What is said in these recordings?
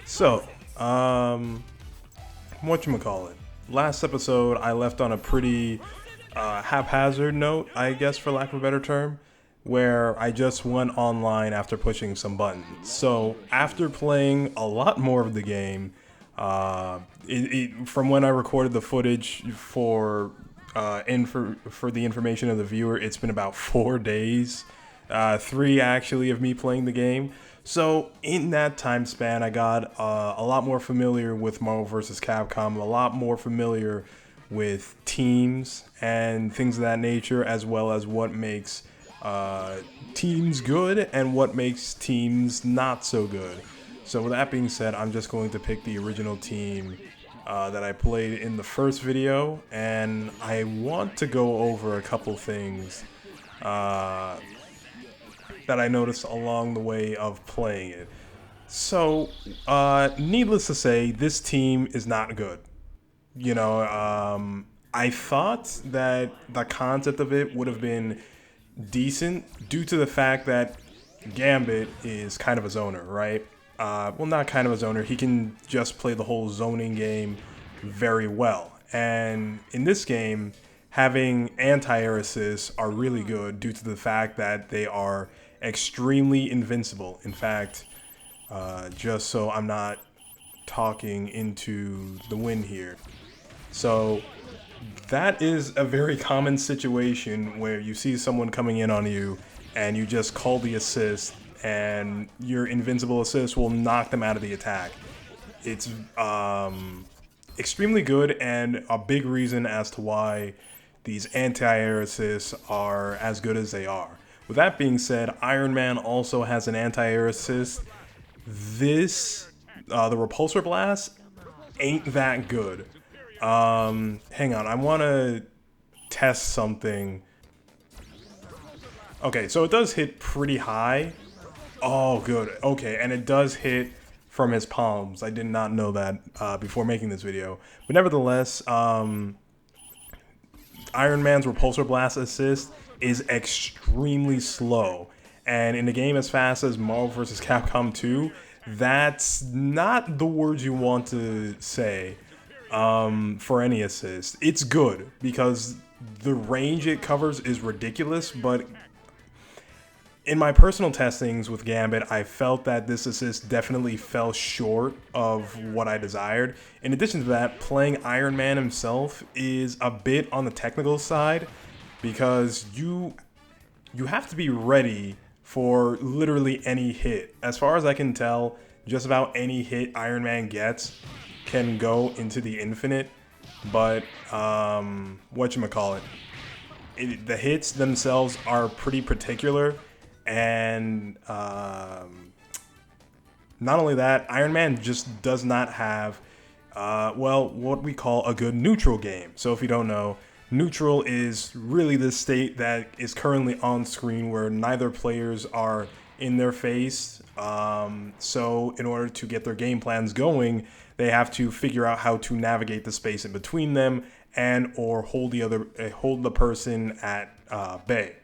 So, whatchamacallit? Last episode, I left on a pretty haphazard note, I guess, for lack of a better term, where I just went online after pushing some buttons. So, after playing a lot more of the game, from when I recorded the footage for the information of the viewer, it's been about 4 days, three actually, of me playing the game. So in that time span, I got a lot more familiar with Marvel vs. Capcom, a lot more familiar with teams and things of that nature, as well as what makes teams good and what makes teams not so good. So with that being said, I'm just going to pick the original team that I played in the first video, and I want to go over a couple things that I noticed along the way of playing it. So, needless to say, this team is not good. I thought that the concept of it would have been decent due to the fact that Gambit is kind of a zoner, right? Well, not kind of a zoner. He can just play the whole zoning game very well. And in this game, having anti-air assists are really good due to the fact that they are extremely invincible. In fact, just so I'm not talking into the wind here. So that is a very common situation where you see someone coming in on you and you just call the assist and your invincible assist will knock them out of the attack. It's extremely good and a big reason as to why these anti-air assists are as good as they are. With that being said, Iron Man also has an anti-air assist. The Repulsor Blast, ain't that good. Hang on, I want to test something. Okay, so it does hit pretty high. Oh, good. Okay, and it does hit from his palms. I did not know that before making this video. But nevertheless, Iron Man's Repulsor Blast assist is extremely slow. And in a game as fast as Marvel vs. Capcom 2, that's not the words you want to say for any assist. It's good because the range it covers is ridiculous, but in my personal testings with Gambit, I felt that this assist definitely fell short of what I desired. In addition to that, playing Iron Man himself is a bit on the technical side because you have to be ready for literally any hit. As far as I can tell, just about any hit Iron Man gets can go into the infinite, but whatchamacallit, the hits themselves are pretty particular. And not only that, Iron Man just does not have, what we call a good neutral game. So if you don't know, neutral is really the state that is currently on screen where neither players are in their face. So in order to get their game plans going, they have to figure out how to navigate the space in between them and or hold the person at bay.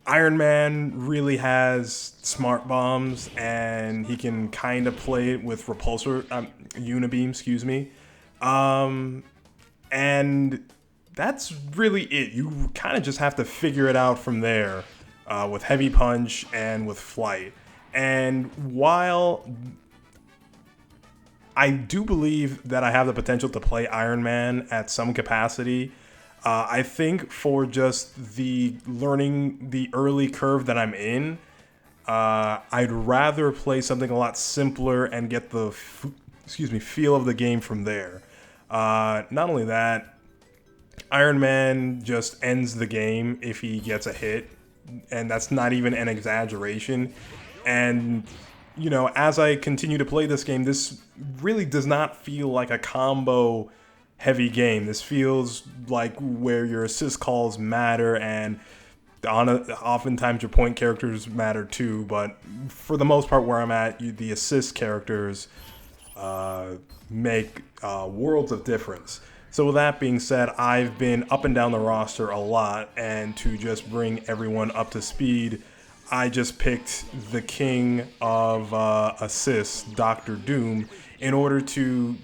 Iron Man really has smart bombs, and he can kind of play it with Unibeam, excuse me. And that's really it. You kind of just have to figure it out from there with Heavy Punch and with Flight. And while I do believe that I have the potential to play Iron Man at some capacity, I think for just the learning the early curve that I'm in, I'd rather play something a lot simpler and get the feel of the game from there. Not only that, Iron Man just ends the game if he gets a hit, and that's not even an exaggeration. And as I continue to play this game, this really does not feel like a combo heavy game. This feels like where your assist calls matter, and oftentimes your point characters matter too, but for the most part where I'm at, the assist characters make worlds of difference. So with that being said, I've been up and down the roster a lot, and to just bring everyone up to speed, I just picked the king of assists, Doctor Doom, in order to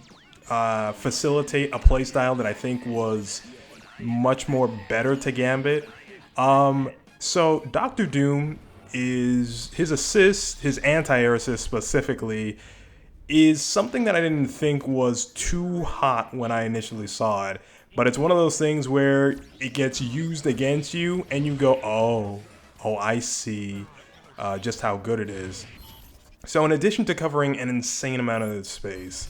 facilitate a playstyle that I think was much more better to Gambit. So Doctor Doom is his assist, his anti-air assist specifically, is something that I didn't think was too hot when I initially saw it. But it's one of those things where it gets used against you and you go, oh, I see just how good it is. So in addition to covering an insane amount of space,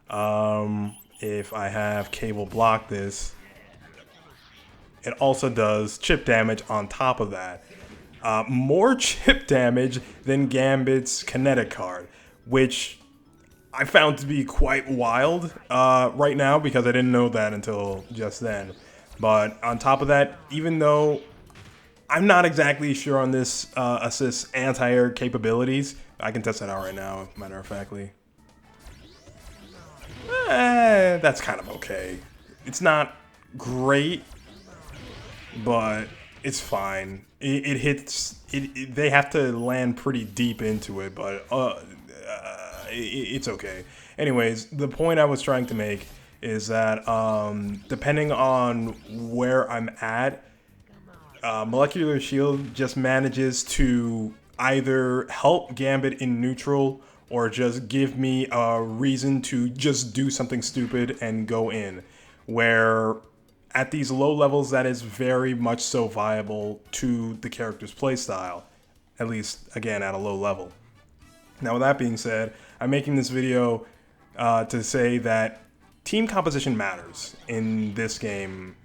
if I have Cable block this, it also does chip damage on top of that. More chip damage than Gambit's kinetic card, which I found to be quite wild right now because I didn't know that until just then. But on top of that, even though I'm not exactly sure on this assist anti-air capabilities, I can test that out right now, matter of factly. That's kind of okay. It's not great, but it's fine. It hits. They have to land pretty deep into it, but it's okay. Anyways, the point I was trying to make is that depending on where I'm at, Molecular Shield just manages to either help Gambit in neutral or just give me a reason to just do something stupid and go in. Where at these low levels, that is very much so viable to the character's playstyle, at least, again, at a low level. Now, with that being said, I'm making this video to say that team composition matters in this game,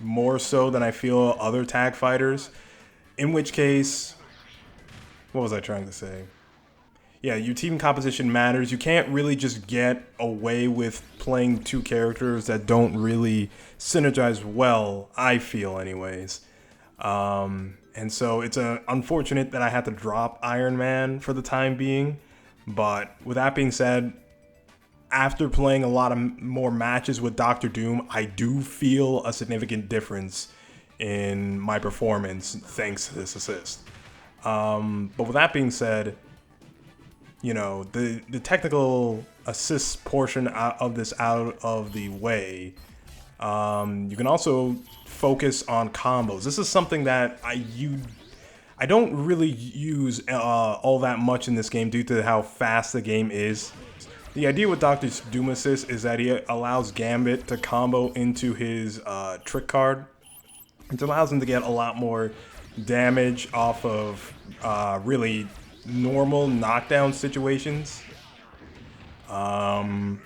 more so than I feel other tag fighters, in which case, what was I trying to say? Yeah, your team composition matters. You can't really just get away with playing two characters that don't really synergize well, I feel anyways. And so it's unfortunate that I had to drop Iron Man for the time being. But with that being said, after playing a lot of more matches with Doctor Doom, I do feel a significant difference in my performance thanks to this assist. But with that being said, you know, the technical assist portion of this out of the way, you can also focus on combos. This is something that I don't really use all that much in this game due to how fast the game is. The idea with Dr. Doom Assist is that he allows Gambit to combo into his trick card. It allows him to get a lot more damage off of really normal knockdown situations. I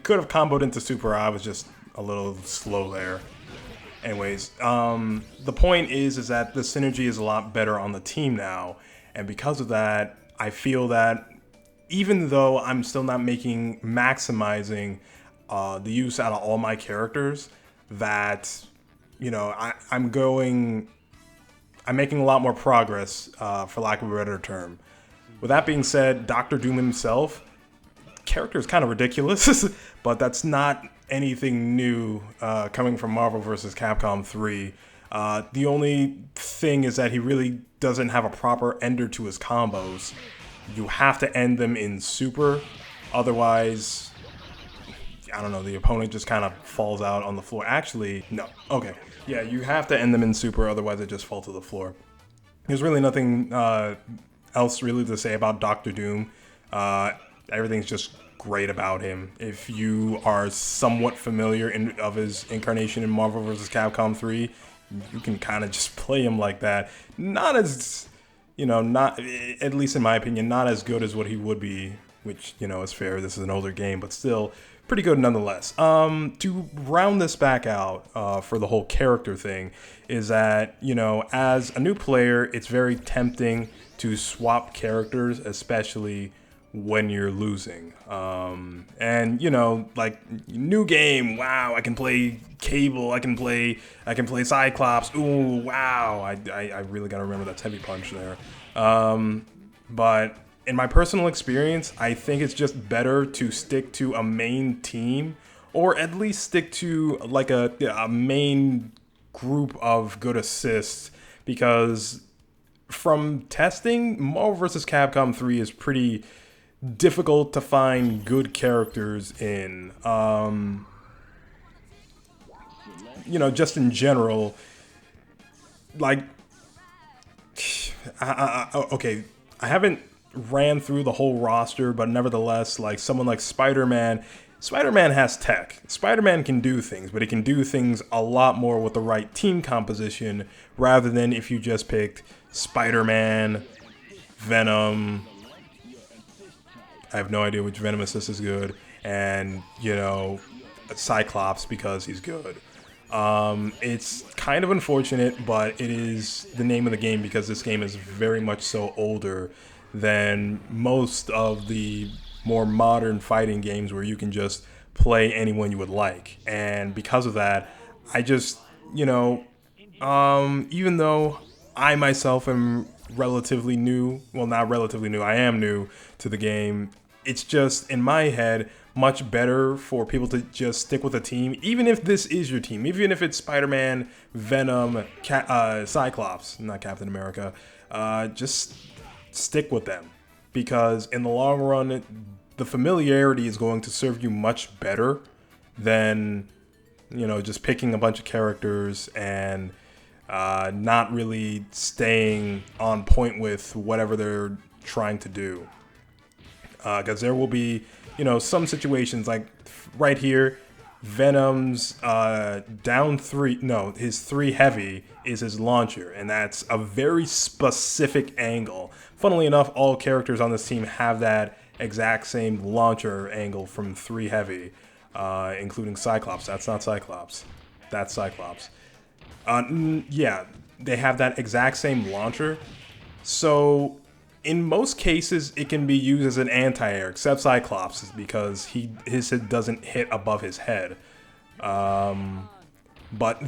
could have comboed into Super, I was just a little slow there. Anyways, the point is that the synergy is a lot better on the team now, and because of that, I feel that even though I'm still not maximizing the use out of all my characters, that, you know, I'm making a lot more progress, for lack of a better term. With that being said, Doctor Doom himself, character is kind of ridiculous, but that's not anything new coming from Marvel vs. Capcom 3. The only thing is that he really doesn't have a proper ender to his combos. You have to end them in Super, otherwise, I don't know, the opponent just kind of falls out on the floor. Actually, no. Okay. Yeah, you have to end them in Super, otherwise they just fall to the floor. There's really nothing else really to say about Doctor Doom. Everything's just great about him. If you are somewhat familiar of his incarnation in Marvel vs. Capcom 3, you can kind of just play him like that. Not as, you know, not, at least in my opinion, not as good as what he would be, which, you know, is fair. This is an older game, but still pretty good nonetheless. To round this back out for the whole character thing is that, you know, as a new player, it's very tempting to swap characters, especially when you're losing. And, you know, like, new game, wow, I can play Cable, I can play Cyclops, ooh, wow, I really gotta remember that's Heavy Punch there. But in my personal experience, I think it's just better to stick to a main team, or at least stick to like a main group of good assists, because from testing, Marvel vs. Capcom 3 is pretty difficult to find good characters in. Just in general, like, okay, I haven't ran through the whole roster, but nevertheless, like someone like Spider-Man. Spider-Man has tech. Spider-Man can do things, but he can do things a lot more with the right team composition rather than if you just picked Spider-Man, Venom. I have no idea which Venom Assist is good, and Cyclops because he's good. It's kind of unfortunate, but it is the name of the game because this game is very much so older than most of the more modern fighting games where you can just play anyone you would like. And because of that, I just, even though I myself am relatively new, well, not relatively new, I am new to the game, it's just, in my head, much better for people to just stick with a team, even if this is your team, even if it's Spider-Man, Venom, Cyclops, not Captain America, just stick with them. Because in the long run, the familiarity is going to serve you much better than, just picking a bunch of characters and not really staying on point with whatever they're trying to do. Because there will be, some situations like right here, Venom's his 3 heavy is his launcher, and that's a very specific angle. Funnily enough, all characters on this team have that exact same launcher angle from 3 heavy, including Cyclops. That's not Cyclops. That's Cyclops. Yeah, they have that exact same launcher. So in most cases, it can be used as an anti-air, except Cyclops, because his head doesn't hit above his head. But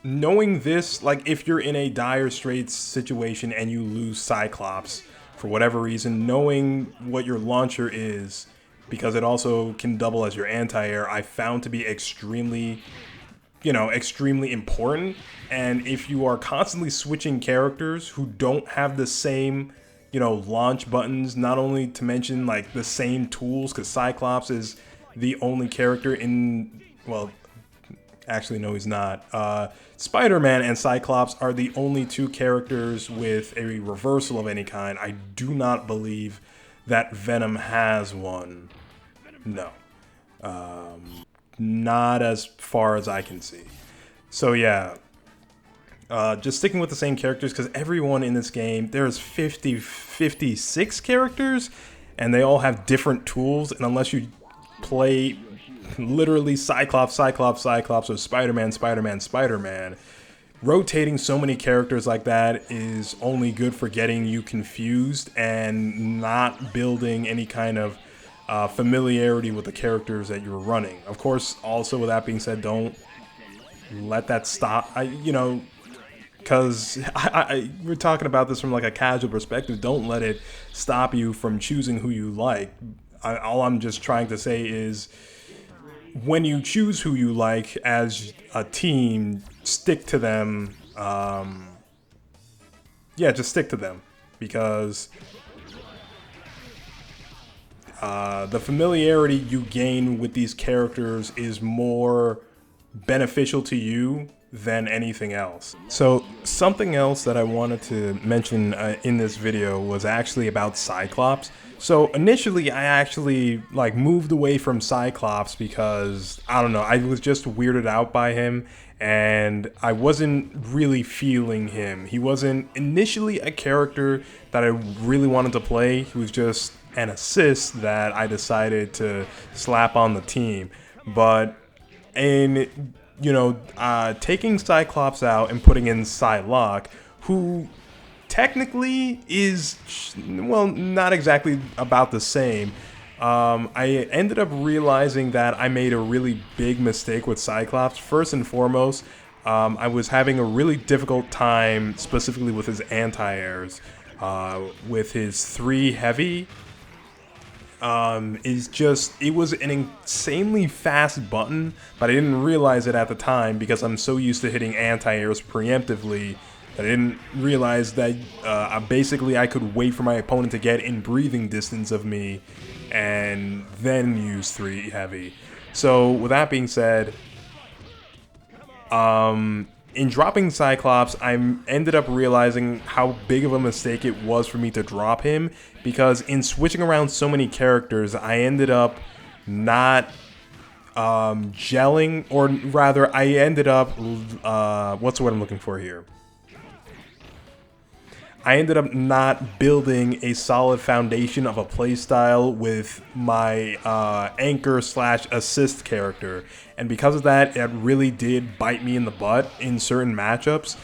knowing this, like if you're in a dire straits situation and you lose Cyclops for whatever reason, knowing what your launcher is, because it also can double as your anti-air, I found to be extremely important. And if you are constantly switching characters who don't have the same launch buttons, not only to mention like the same tools, because Cyclops is the only character actually no, he's not. Spider-Man and Cyclops are the only 2 characters with a reversal of any kind. I do not believe that Venom has one. No. Not as far as I can see. So yeah, just sticking with the same characters, because everyone in this game, there's 56 characters, and they all have different tools, and unless you play literally Cyclops, or Spider-Man, rotating so many characters like that is only good for getting you confused and not building any kind of familiarity with the characters that you're running. Of course, also with that being said, don't let that stop. Because we're talking about this from like a casual perspective. Don't let it stop you from choosing who you like. All I'm just trying to say is, when you choose who you like as a team, stick to them. Just stick to them, because the familiarity you gain with these characters is more beneficial to you than anything else. So something else that I wanted to mention in this video was actually about Cyclops. So initially I actually moved away from Cyclops because, I don't know, I was just weirded out by him and I wasn't really feeling him. He wasn't initially a character that I really wanted to play. He was just an assist that I decided to slap on the team. But taking Cyclops out and putting in Psylocke, who technically is, not exactly about the same. I ended up realizing that I made a really big mistake with Cyclops. First and foremost, I was having a really difficult time specifically with his anti-airs. With his 3 heavy, it was an insanely fast button, but I didn't realize it at the time because I'm so used to hitting anti-airs preemptively I didn't realize that basically I could wait for my opponent to get in breathing distance of me and then use 3 heavy. So with that being said, in dropping Cyclops, I ended up realizing how big of a mistake it was for me to drop him, because in switching around so many characters, I ended up not gelling, or rather, I ended up, what's the word I'm looking for here? I ended up not building a solid foundation of a playstyle with my anchor slash assist character. And because of that, it really did bite me in the butt in certain matchups,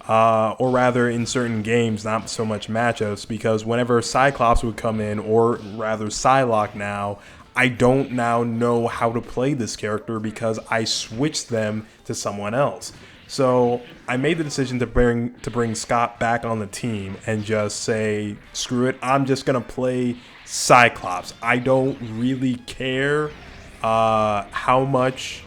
or rather in certain games, not so much matchups, because whenever Cyclops would come in, or rather Psylocke now, I don't now know how to play this character because I switched them to someone else. So I made the decision to bring Scott back on the team and just say, screw it, I'm just gonna play Cyclops. I don't really care how much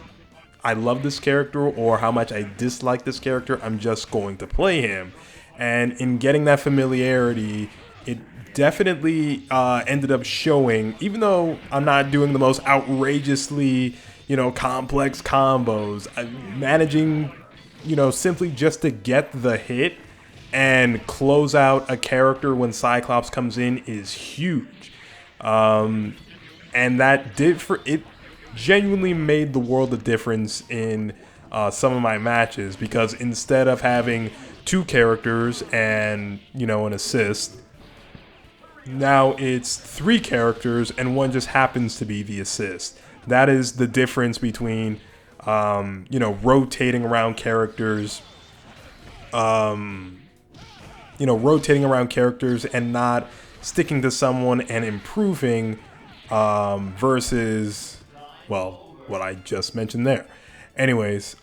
I love this character or how much I dislike this character. I'm just going to play him. And in getting that familiarity, it definitely ended up showing, even though I'm not doing the most outrageously, complex combos, I'm managing, simply just to get the hit and close out a character when Cyclops comes in is huge. And that genuinely made the world of difference in some of my matches, because instead of having 2 characters and, an assist, now it's 3 characters and one just happens to be the assist. That is the difference between rotating around characters, rotating around characters and not sticking to someone and improving, versus, well, what I just mentioned there. Anyways,